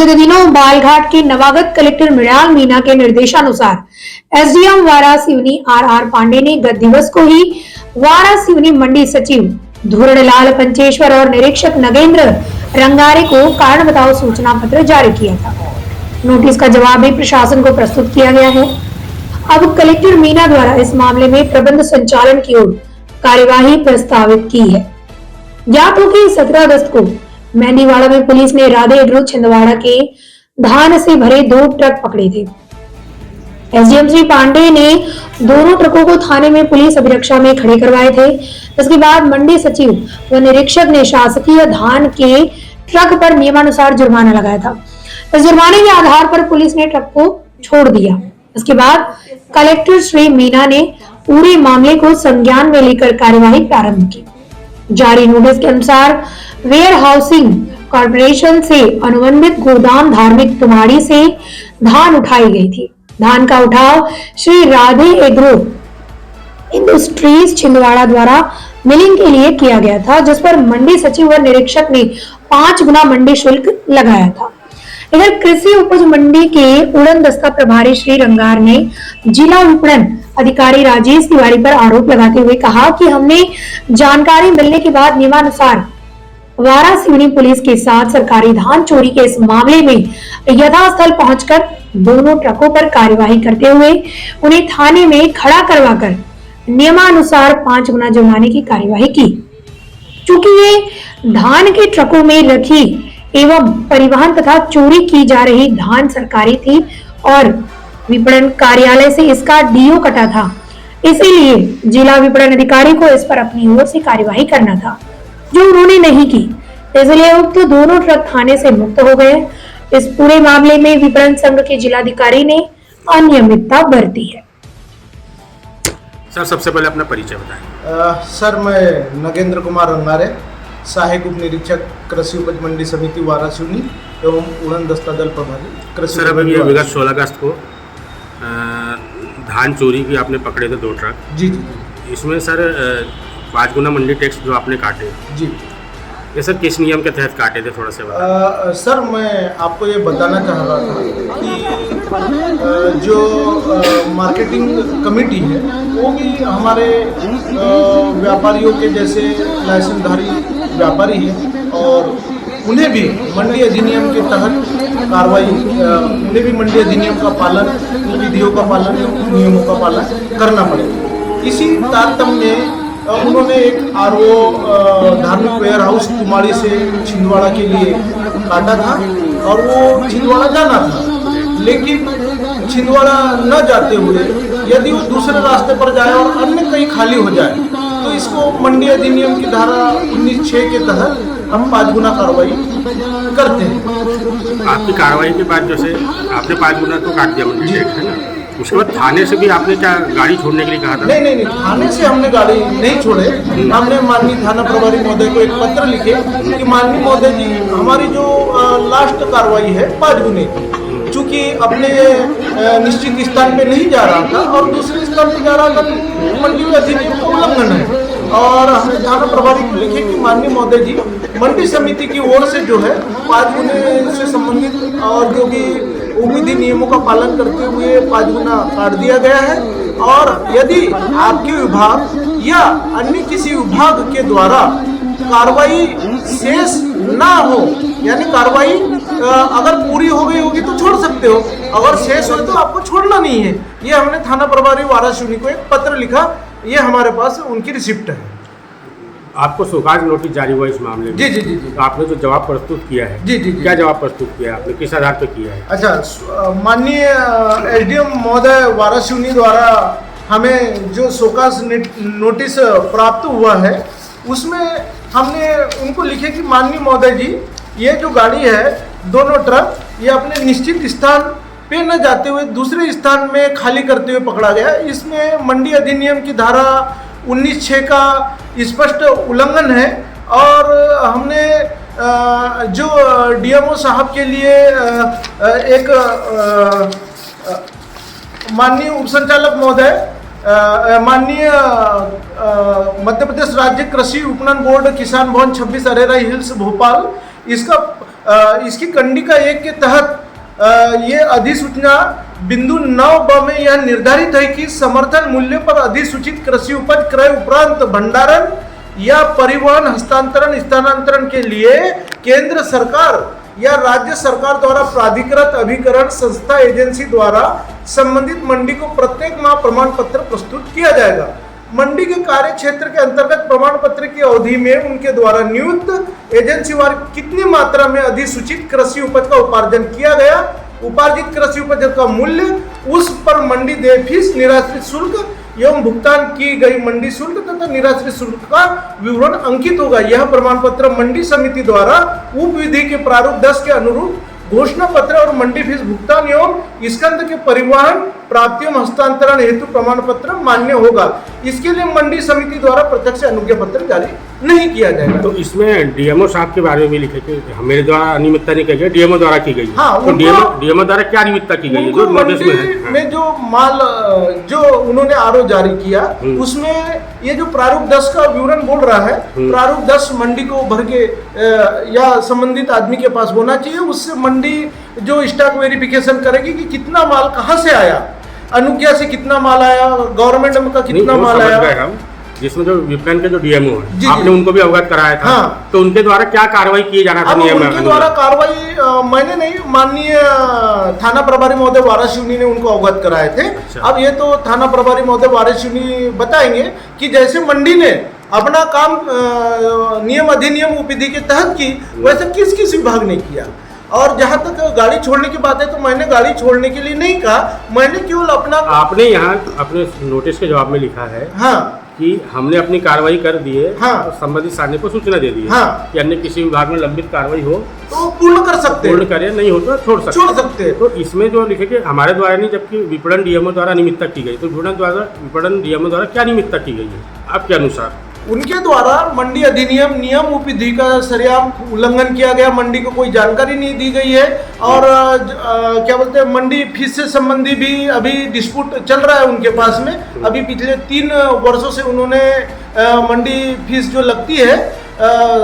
बीते दिनों बालघाट के नवागत कलेक्टर मृणाल मीना के निर्देशानुसार एसडीएम वारासिवनी आर पांडे ने गत दिवस को ही वारासिवनी मंडी सचिव धुरड़लाल पंचेश्वर और निरीक्षक नगेंद्र रंगारे को कारण बताओ सूचना पत्र जारी किया था। नोटिस का जवाब भी प्रशासन को प्रस्तुत किया गया है। अब कलेक्टर मीना द्वारा इस मामले में प्रबंध संचालन की ओर कार्यवाही प्रस्तावित की है। ज्ञात हो कि 17 अगस्त को मेहंदीवाड़ा में पुलिस ने राधे एग्रो छिंदवाड़ा के धान से भरे 2 ट्रक पकड़े थे। एसडीएम श्री पांडे ने दोनों ट्रकों को थाने में पुलिस अभिरक्षा में खड़े करवाए थे। इसके बाद मंडी सचिव व निरीक्षक ने शासकीय धान के ट्रक पर नियमानुसार जुर्माना लगाया था। इस जुर्माने के आधार पर पुलिस ने ट्रक को छोड़ दिया। इसके बाद कलेक्टर श्री मीना ने पूरे मामले को संज्ञान में लेकर कार्यवाही प्रारंभ की। जारी नोटिस के अनुसार वेयर हाउसिंग कॉर्पोरेशन से अनुबंधित गोदाम धार्मिक तुमाड़ी से धान उठाई गई थी। धान का उठाव श्री राधे एग्रो इंडस्ट्रीज छिंदवाड़ा द्वारा मिलिंग के लिए किया गया था, जिस पर मंडी सचिव व निरीक्षक ने 5 गुना मंडी शुल्क लगाया था। इधर कृषि उपज मंडी के उड़न दस्ता प्रभारी श्री रंगार ने जिला विपणन अधिकारी राजेश तिवारी पर आरोप लगाते हुए कहा कि हमने जानकारी मिलने के बाद नियमानुसार वारासिवनी पुलिस के साथ सरकारी धान चोरी के इस मामले में यथास्थल पहुंचकर दोनों ट्रकों पर कार्यवाही करते हुए उन्हें थाने में खड़ा करवाकर नियमानुसार 5 गुना जुर्माने की कार्यवाही की। चूंकि ये धान के ट्रकों में रखी एवं परिवहन तथा चोरी की जा रही धान सरकारी थी और विपणन कार्यालय से इसका डीओ कटा था, इसीलिए जिला विपणन अधिकारी को इस पर अपनी ओर से कार्यवाही करना था, जो उन्होंने नहीं की। इसलिए उक्त दोनों ट्रक थाने से मुक्त हो गए। इस पूरे मामले में विपणन संघ के जिलाधिकारी ने अनियमितता बरती है। सर, सबसे पहले अपना परिचय बताएं। सर, मैं नगेंद्र कुमार रंगारे, सहायक उप निरीक्षक कृषि उपज मंडी समिति वारासिवनी एवं उड़न दस्ता दल प्रभारी कृषि। सर, अभी विगत 16 अगस्त को धान चोरी की आपने पकड़े थे 2 ट्रक। जी जी। इसमें सर 5 गुना मंडी टैक्स जो आपने काटे जी, ये सर किस नियम के तहत काटे थे, थोड़ा सा सर मैं आपको ये बताना चाह रहा था कि जो मार्केटिंग कमेटी है वो भी हमारे व्यापारियों के जैसे लाइसेंसधारी व्यापारी है और उन्हें भी मंडी अधिनियम के तहत कार्रवाई, उन्हें भी मंडी अधिनियम का पालन, विधियों का पालन, नियमों का पालन करना पड़ेगा। इसी तारतम्य में उन्होंने एक आरओ धार्मिक वेयर हाउस तुमाड़ी से छिंदवाड़ा के लिए काटा था और वो छिंदवाड़ा जाना था, लेकिन छिंदवाड़ा न जाते हुए यदि वो दूसरे रास्ते पर जाए और अन्य कहीं खाली हो जाए तो इसको मंडी अधिनियम की धारा 19(6) के तहत हम 5 गुना कार्रवाई करते हैं। आपकी कार्रवाई के बाद जैसे आपने 5 गुना तो काट दिया मंडी टैक्स, है ना, उसके बाद थाने से भी आपने क्या गाड़ी छोड़ने के लिए कहा था? नहीं, थाने से हमने गाड़ी नहीं छोड़े। हमने माननीय थाना प्रभारी महोदय को एक पत्र लिखे कि माननीय महोदय जी, हमारी जो लास्ट कार्रवाई है 5 गुने की, चूँकि अपने निश्चित स्थान पे नहीं जा रहा था और दूसरे स्थान पे जा रहा था तो मंडी अधिनियम का उल्लंघन है। और हमने थाना प्रभारी को लिखे कि माननीय महोदय जी, मंडी समिति की ओर से जो है 5 गुने से संबंधित और जो भी विधि नियमों का पालन करते हुए 5 गुना काट दिया गया है और यदि आपके विभाग या अन्य किसी विभाग के द्वारा कार्रवाई शेष ना हो, यानी कार्रवाई अगर पूरी हो गई होगी तो छोड़ सकते हो, अगर शेष हो तो आपको छोड़ना नहीं है। ये हमने थाना प्रभारी वारासिवनी को एक पत्र लिखा, ये हमारे पास उनकी रिसिप्ट है। आपको शोकाज नोटिस जारी हुआ इस मामले में? जी जी जी। तो आपने जो जवाब प्रस्तुत किया है, जी, क्या जवाब प्रस्तुत किया है आपने, किस आधार पर किया है? अच्छा, माननीय एसडीएम महोदय वारासिवनी द्वारा हमें जो शोकाज नोटिस प्राप्त हुआ है उसमें हमने उनको लिखे कि माननीय महोदय जी, ये जो गाड़ी है, दोनों ट्रक, ये अपने निश्चित स्थान पे न जाते हुए दूसरे स्थान में खाली करते हुए पकड़ा गया। इसमें मंडी अधिनियम की धारा 19(6) का स्पष्ट उल्लंघन है और हमने जो डीएमओ साहब के लिए एक माननीय उपसंचालक महोदय, माननीय मध्य प्रदेश राज्य कृषि विपणन बोर्ड किसान भवन 26 अरेरा हिल्स भोपाल, इसका इसकी कंडिका 1 के तहत ये अधिसूचना बिंदु 9 में यह निर्धारित है कि समर्थन मूल्य पर अधिसूचित कृषि उपज क्रय उपरांत भंडारण या परिवहन हस्तांतरण स्थानांतरण के लिए केंद्र सरकार या राज्य सरकार द्वारा प्राधिकृत अभिकरण संस्था एजेंसी द्वारा संबंधित मंडी को प्रत्येक माह प्रमाण पत्र प्रस्तुत किया जाएगा। मंडी के कार्य क्षेत्र के अंतर्गत प्रमाण पत्र की अवधि में उनके द्वारा नियुक्त एजेंसी वार कितनी मात्रा में अधिसूचित कृषि उपज का उपार्जन किया गया, उपार्जित कृषि उपज का मूल्य, उस पर मंडी देय फीस, निराश्रित शुल्क एवं भुगतान की गई मंडी शुल्क तथा निराश्रित शुल्क का विवरण अंकित होगा। यह प्रमाण पत्र मंडी समिति द्वारा उप विधि के प्रारूप 10 के अनुरूप घोषणा पत्र और मंडी फीस भुगतान एवं स्कंद के परिवहन प्राप्तियों हस्तांतरण हेतु प्रमाण पत्र मान्य होगा। इसके लिए मंडी समिति द्वारा प्रत्यक्ष अनुज्ञा पत्र जारी नहीं किया जाएगा। तो इसमें डीएमओ साहब के बारे में भी लिखे कि मेरे द्वारा अनियमितता नहीं की गई, डीएमओ द्वारा की गई है। हाँ, तो डीएमओ द्वारा क्या अनियमितता की गई है? जो नोटिस में है, में जो माल जो उन्होंने आरोप जारी किया उसमें ये जो प्रारूप 10 का विवरण बोल रहा है, प्रारूप 10 मंडी को भर के या संबंधित आदमी के पास होना चाहिए। उससे मंडी जो स्टॉक वेरिफिकेशन करेगी कि कितना माल कहाँ से आया, अनुज्ञा से कितना माल आया, गवर्नमेंट का कितना माल आया। जिसमें जो विपणन के जो डीएमओ है, जी, आपने उनको भी अवगत कराया था। हाँ। तो उनके द्वारा क्या कार्रवाई की जाना था? उनके द्वारा कार्रवाई मैंने नहीं, माननीय थाना प्रभारी महोदय वाराशिवनी ने उनको अवगत कराए थे। अब ये तो थाना प्रभारी महोदय वाराशिवनी बताएंगे कि जैसे मंडी ने अपना काम नियम अधिनियम उपविधि के तहत की, वैसे किस विभाग ने किया। और जहां तक गाड़ी छोड़ने की बात है तो मैंने गाड़ी छोड़ने के लिए नहीं कहा, मैंने केवल अपना, आपने यहाँ अपने नोटिस के जवाब में लिखा है हाँ कि हमने अपनी कार्रवाई कर दी है, हाँ, और संबंधित सारणी को सूचना दे दी है, हाँ, कि अन्य किसी विभाग में लंबित कार्रवाई हो तो पूर्ण कर सकते हैं, पूर्ण करें, नहीं हो तो छोड़ सकते हैं। तो इसमें जो लिखे कि हमारे द्वारा नहीं, जबकि विपणन डीएमओ द्वारा अनियमितता की गई, तो विपणन डीएमओ द्वारा क्या अनियमितता की गई है आपके अनुसार? उनके द्वारा मंडी अधिनियम नियम उपविधि का सरेआम उल्लंघन किया गया, मंडी को कोई जानकारी नहीं दी गई है। और क्या बोलते हैं, मंडी फीस से संबंधी भी अभी डिस्प्यूट चल रहा है उनके पास में। अभी पिछले 3 वर्षों से उन्होंने मंडी फीस जो लगती है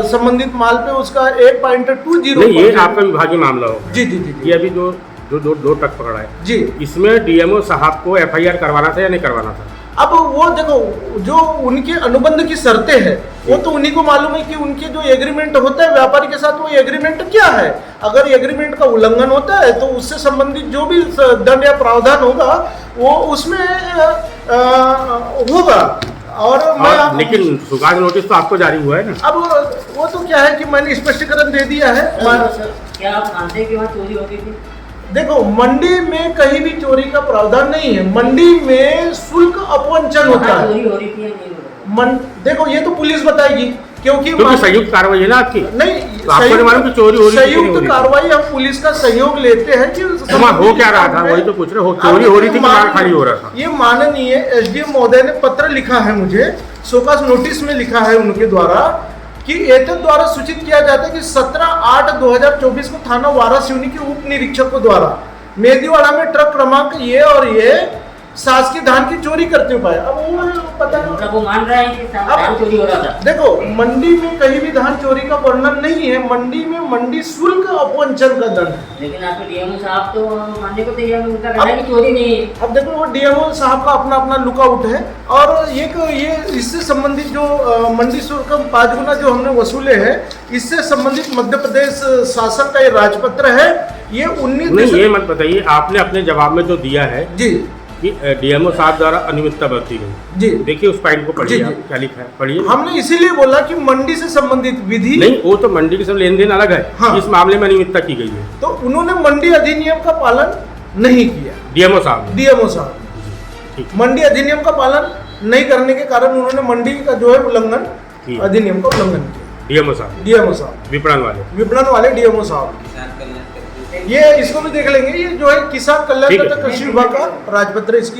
संबंधित माल पे उसका 1.20 ये आपका विभागीय मामला होगा। जी जी जी, ये अभी जो दो ट्रक पकड़ा है जी, इसमें डीएमओ साहब को एफआईआर करवाना था या नहीं करवाना था? अब वो देखो, जो उनके अनुबंध की शर्तें हैं वो तो उन्हीं को मालूम है कि उनके जो एग्रीमेंट होता है व्यापारी के साथ, वो एग्रीमेंट क्या है। अगर एग्रीमेंट का उल्लंघन होता है तो उससे संबंधित जो भी दंड या प्रावधान होगा वो उसमें होगा। और मैं लेकिन सुगाज नोटिस तो आपको जारी हुआ है ना? अब वो तो क्या है कि मैंने स्पष्टीकरण दे दिया है। क्या आप मानते हैं कि वहाँ चोरी हो गई थी? देखो, मंडी में कहीं भी चोरी का प्रावधान नहीं है, मंडी में शुल्क अपवंचन होता है। चोरी हो रही थी या नहीं हो रही? देखो, ये तो पुलिस बताएगी, क्योंकि संयुक्त कार्रवाई है ना आपकी। नहीं, तो आपको नहीं मालूम कि चोरी हो रही थी? संयुक्त कार्रवाई हम पुलिस का सहयोग लेते हैं कि हो क्या रहा था, वही तो पूछ रहे हो। चोरी हो रही थी कि माल खाली हो रहा था? ये माननीय एसडीएम महोदय ने पत्र लिखा है मुझे, शोकास नोटिस में लिखा है उनके द्वारा कि एतद द्वारा सूचित किया जाता है कि 17/8/2024 को थाना वारासिवनी के उप निरीक्षकों द्वारा मेदीवाड़ा में ट्रक क्रमांक ये और ये शासकीय धान की चोरी करते हुए पाए। अब वो पता नहीं, मतलब वो मान रहा है कि धान चोरी हो रहा था। देखो, मंडी में कहीं भी धान चोरी का वर्णन नहीं है, मंडी में मंडी शुल्क अपवंचन का दंड है। लेकिन आपके डीएमओ साहब तो मानने को तैयार नहीं, उनका कहना है कि चोरी नहीं है। अब देखो, वो डीएमओ साहब का अपना लुकआउट है। और ये इससे संबंधित जो मंडी शुल्क 5 गुना जो हमने वसूले हैं, इससे संबंधित मध्य प्रदेश शासन का ये राजपत्र है। ये 19 ये मत बताइए, आपने अपने जवाब में जो दिया है जी कि डीएमओ साहब द्वारा अनियमितता बरती गई जी, देखिए उस पॉइंट को पढ़िए, जी, आप क्या लिखा है पढ़िए। हमने इसीलिए बोला कि मंडी से संबंधित विधि नहीं, वो तो मंडी के सब लेन देन अलग है। हाँ। इस मामले में अनियमितता की गई है तो उन्होंने मंडी अधिनियम का पालन नहीं किया। डीएमओ साहब ठीक, मंडी अधिनियम का पालन नहीं करने के कारण उन्होंने मंडी का जो है उल्लंघन, अधिनियम का उल्लंघन किया। डीएमओ साहब विपणन वाले डीएमओ साहब, ये इसको भी देख लेंगे। ये जो है किसान कल्याण तथा कृषि विभाग का राजपत्र, इसकी